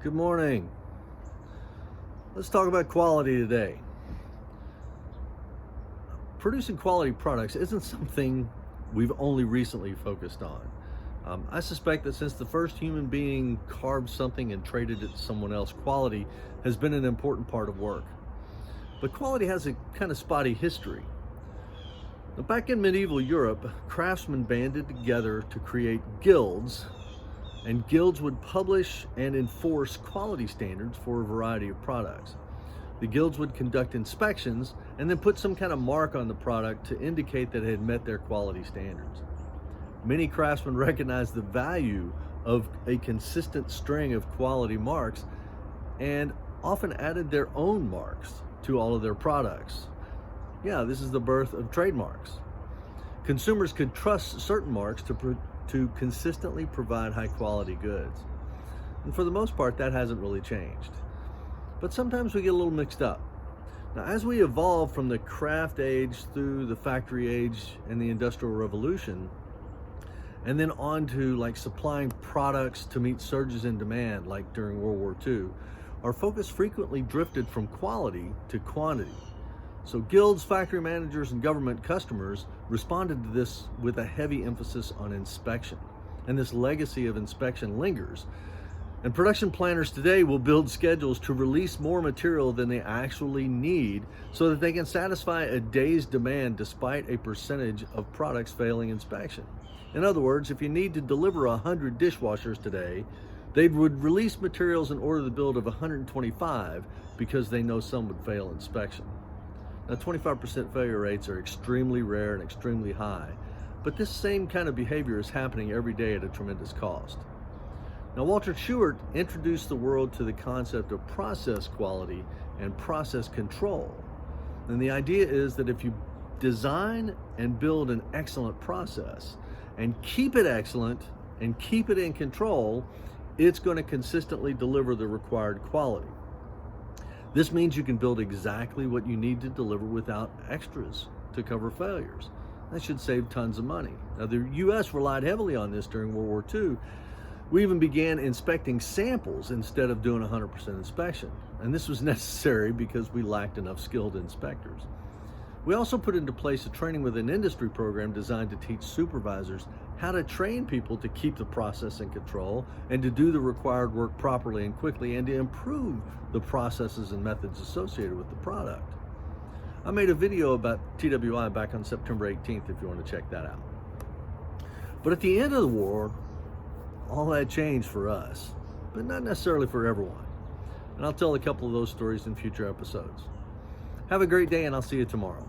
Good morning. Let's talk about quality today. Producing quality products isn't something we've only recently focused on. I suspect that since the first human being carved something and traded it to someone else, quality has been an important part of work. But quality has a kind of spotty history. Now, back in medieval Europe, craftsmen banded together to create guilds, and guilds would publish and enforce quality standards for a variety of products. The guilds would conduct inspections and then put some kind of mark on the product to indicate that it had met their quality standards. Many craftsmen recognized the value of a consistent string of quality marks and often added their own marks to all of their products. Yeah, this is the birth of trademarks. Consumers could trust certain marks to consistently provide high quality goods. And for the most part, that hasn't really changed. But sometimes we get a little mixed up. Now, as we evolve from the craft age through the factory age and the Industrial Revolution, and then on to like supplying products to meet surges in demand, like during World War II, our focus frequently drifted from quality to quantity. So guilds, factory managers, and government customers responded to this with a heavy emphasis on inspection. And this legacy of inspection lingers. And production planners today will build schedules to release more material than they actually need so that they can satisfy a day's demand despite a percentage of products failing inspection. In other words, if you need to deliver 100 dishwashers today, they would release materials in order to build of 125 because they know some would fail inspection. Now, 25% failure rates are extremely rare and extremely high, but this same kind of behavior is happening every day at a tremendous cost. Now, Walter Stewart introduced the world to the concept of process quality and process control. And the idea is that if you design and build an excellent process and keep it excellent and keep it in control, it's going to consistently deliver the required quality. This means you can build exactly what you need to deliver without extras to cover failures. That should save tons of money. Now, the U.S. relied heavily on this during World War II. We even began inspecting samples instead of doing 100% inspection. And this was necessary because we lacked enough skilled inspectors. We also put into place a training with an industry program designed to teach supervisors how to train people to keep the process in control and to do the required work properly and quickly and to improve the processes and methods associated with the product. I made a video about TWI back on September 18th if you want to check that out. But at the end of the war, all that changed for us, but not necessarily for everyone. And I'll tell a couple of those stories in future episodes. Have a great day, and I'll see you tomorrow.